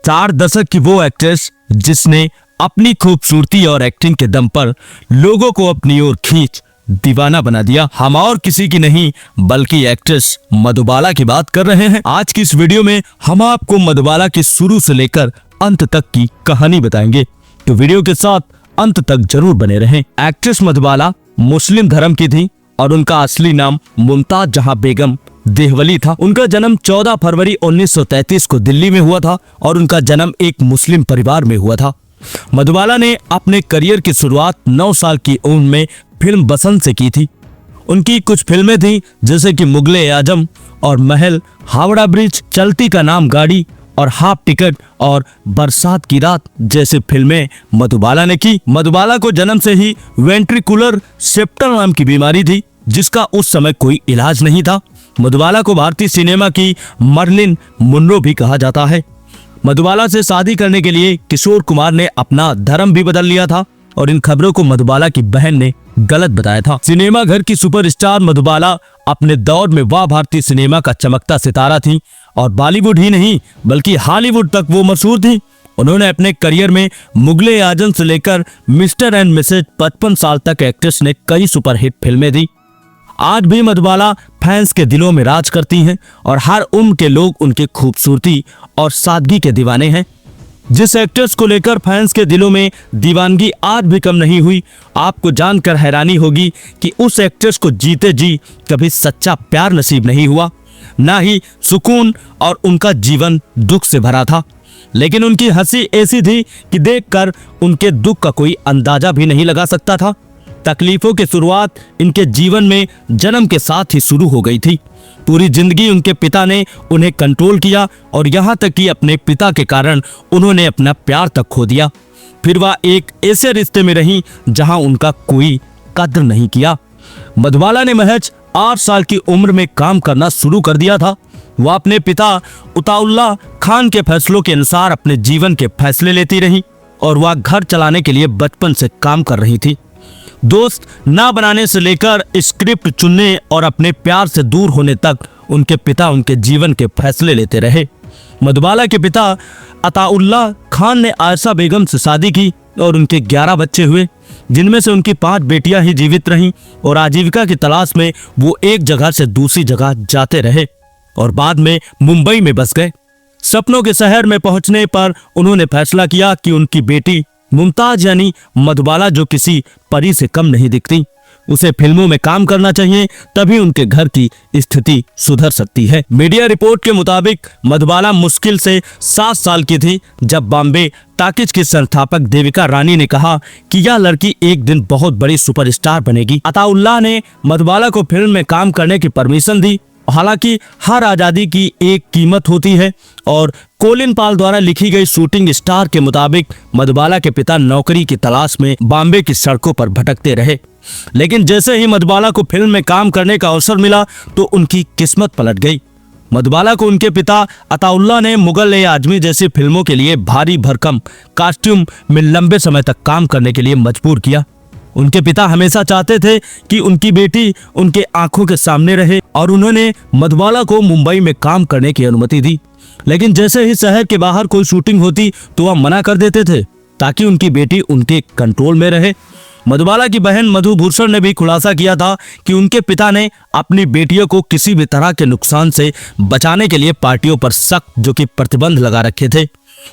4 दशक की वो एक्ट्रेस जिसने अपनी खूबसूरती और एक्टिंग के दम पर लोगों को अपनी ओर खींच दीवाना बना दिया। हम और किसी की नहीं बल्कि एक्ट्रेस मधुबाला की बात कर रहे हैं। आज की इस वीडियो में हम आपको मधुबाला के शुरू से लेकर अंत तक की कहानी बताएंगे, तो वीडियो के साथ अंत तक जरूर बने रहें। एक्ट्रेस मधुबाला मुस्लिम धर्म की थी और उनका असली नाम मुमताज जहां बेगम देहवली था। उनका जन्म 14 फरवरी 1933 को दिल्ली में हुआ था और उनका जन्म एक मुस्लिम परिवार में हुआ था। मधुबाला ने अपने करियर की शुरुआत 9 साल की उम्र में फिल्म बसंत से की थी। उनकी कुछ फिल्में थीं जैसे कि मुगले आजम और महल, हावड़ा ब्रिज, चलती का नाम गाड़ी और हाफ टिकट और बरसात की रात जैसी फिल्में मधुबाला ने की। मधुबाला को जन्म से ही वेंट्रिकुलर सेप्टम नाम की बीमारी थी जिसका उस समय कोई इलाज नहीं था। मधुबाला को भारतीय सिनेमा की मर्लिन मुनरो भी कहा जाता है। मधुबाला से शादी करने के लिए किशोर कुमार ने अपना धर्म भी बदल लिया था और इन खबरों को मधुबाला की बहन ने गलत बताया था। सिनेमा घर की सुपरस्टार मधुबाला अपने दौर में वह भारतीय सिनेमा का चमकता सितारा थी और बॉलीवुड ही नहीं बल्कि हॉलीवुड तक वो मशहूर थी। उन्होंने अपने करियर में मुगले आजम से लेकर मिस्टर एंड मिसेज 55 साल तक एक्ट्रेस ने कई सुपरहिट फिल्में दी। आज भी मधुबाला फैंस के दिलों में राज करती हैं और हर उम्र के लोग उनके खूबसूरती और सादगी के दीवाने हैं। जिस एक्ट्रेस को लेकर फैंस के दिलों में दीवानगी आज भी कम नहीं हुई, आपको जानकर हैरानी होगी कि उस एक्ट्रेस को जीते जी कभी सच्चा प्यार नसीब नहीं हुआ, ना ही सुकून, और उनका जीवन दुख से भरा था। लेकिन उनकी हंसी ऐसी थी कि देखकर उनके दुख का कोई अंदाजा भी नहीं लगा सकता था। तकलीफों की शुरुआत इनके जीवन में जन्म के साथ ही शुरू हो गई थी। पूरी जिंदगी उनके पिता ने उन्हें कंट्रोल किया और यहाँ तक कि अपने पिता के कारण उन्होंने अपना प्यार तक खो दिया। फिर वह एक ऐसे रिश्ते में रहीं जहां उनका कोई कद्र नहीं किया। मधुबाला ने महज 8 साल की उम्र में काम करना शुरू कर दिया था। वह अपने पिता अताउल्लाह खान के फैसलों के अनुसार अपने जीवन के फैसले लेती रही और वह घर चलाने के लिए बचपन से काम कर रही थी। दोस्त ना बनाने से लेकर स्क्रिप्ट चुनने और अपने प्यार से दूर होने तक उनके पिता उनके जीवन के फैसले लेते रहे। मधुबाला के पिता अताउल्लाह खान ने आयशा बेगम से शादी की और उनके 11 बच्चे हुए, जिनमें से उनकी 5 बेटियां ही जीवित रहीं और आजीविका की तलाश में वो एक जगह से दूसरी जगह जाते रहे और बाद में मुंबई में बस गए। सपनों के शहर में पहुंचने पर उन्होंने फैसला किया कि उनकी बेटी मुमताज यानी मधुबाला, जो किसी परी से कम नहीं दिखती, उसे फिल्मों में काम करना चाहिए, तभी उनके घर की स्थिति सुधर सकती है। मीडिया रिपोर्ट के मुताबिक मधुबाला मुश्किल से 7 साल की थी जब बॉम्बे टॉकीज की संस्थापक देविका रानी ने कहा कि यह लड़की एक दिन बहुत बड़ी सुपरस्टार बनेगी। अताउल्लाह ने मधुबाला को फिल्म में काम करने की परमिशन दी। हालांकि हर आजादी की एक कीमत होती है और कोलिन पाल द्वारा लिखी गई शूटिंग स्टार के मुताबिक मधुबाला के पिता नौकरी की तलाश में बॉम्बे की सड़कों पर भटकते रहे। लेकिन जैसे ही मधुबाला को फिल्म में काम करने का अवसर मिला तो उनकी किस्मत पलट गई। मधुबाला को उनके पिता अताउल्लाह ने मुगल आजमी जैसी फिल्मों के लिए भारी भरकम कॉस्ट्यूम में लंबे समय तक काम करने के लिए मजबूर किया। उनके पिता हमेशा चाहते थे कि उनकी बेटी उनके आंखों के सामने रहे और उन्होंने मधुबाला को मुंबई में काम करने की अनुमति दी। लेकिन जैसे ही शहर के बाहर कोई शूटिंग होती तो वह मना कर देते थे ताकि उनकी बेटी उनके कंट्रोल में रहे। मधुबाला की बहन मधु भूषण ने भी खुलासा किया था कि उनके पिता ने अपनी बेटियों को किसी भी तरह के नुकसान से बचाने के लिए पार्टियों पर सख्त जो कि प्रतिबंध लगा रखे थे।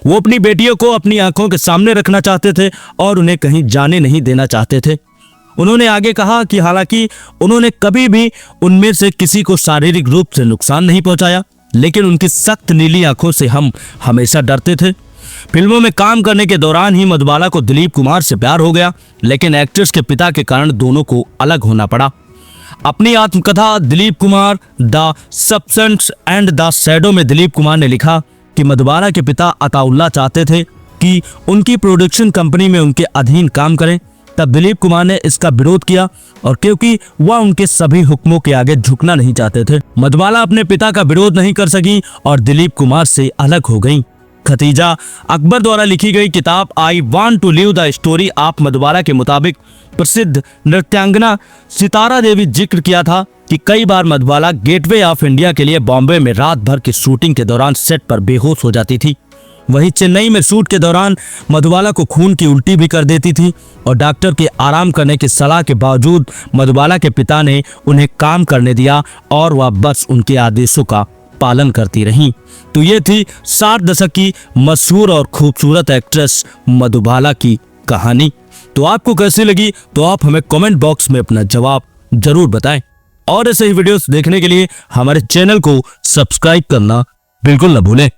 वो अपनी बेटियों को अपनी आंखों के सामने रखना चाहते थे और उन्हें कहीं जाने नहीं देना चाहते थे। उन्होंने आगे कहा कि हालांकि उन्होंने कभी भी उनमें से किसी को शारीरिक रूप से नुकसान नहीं पहुंचाया, लेकिन उनकी सख्त नीली आंखों से हम हमेशा डरते थे। फिल्मों में काम करने के दौरान ही मधुबाला को दिलीप कुमार से प्यार हो गया, लेकिन एक्ट्रेस के पिता के कारण दोनों को अलग होना पड़ा। अपनी आत्मकथा Dilip Kumar the substance and the shadow में दिलीप कुमार ने लिखा कि मधुबाला के पिता अताउल्लाह चाहते थे कि उनकी प्रोडक्शन कंपनी में उनके अधीन काम करें। तब दिलीप कुमार ने इसका विरोध किया और क्योंकि वह उनके सभी हुक्मों के आगे झुकना नहीं चाहते थे, मधुबाला अपने पिता का विरोध नहीं कर सकी और दिलीप कुमार से अलग हो गईं। खतीजा अकबर द्वारा लिखी गई किताब I want to live the story of Madhubala के मुताबिक प्रसिद्ध नृत्यांगना सितारा देवी जिक्र किया था कि कई बार मधुबाला गेटवे ऑफ इंडिया के लिए बॉम्बे में रात भर की शूटिंग के दौरान सेट पर बेहोश हो जाती थी। वहीं चेन्नई में शूट के दौरान मधुबाला को खून की उल्टी भी कर देती थी और डॉक्टर के आराम करने की सलाह के बावजूद मधुबाला के पिता ने उन्हें काम करने दिया और वह बस उनके आदेशों का पालन करती रहीं। तो ये थी 60 दशक की मशहूर और खूबसूरत एक्ट्रेस मधुबाला की कहानी। तो आपको कैसी लगी तो आप हमें कमेंट बॉक्स में अपना जवाब जरूर बताएं और ऐसे ही वीडियोस देखने के लिए हमारे चैनल को सब्सक्राइब करना बिल्कुल न भूलें।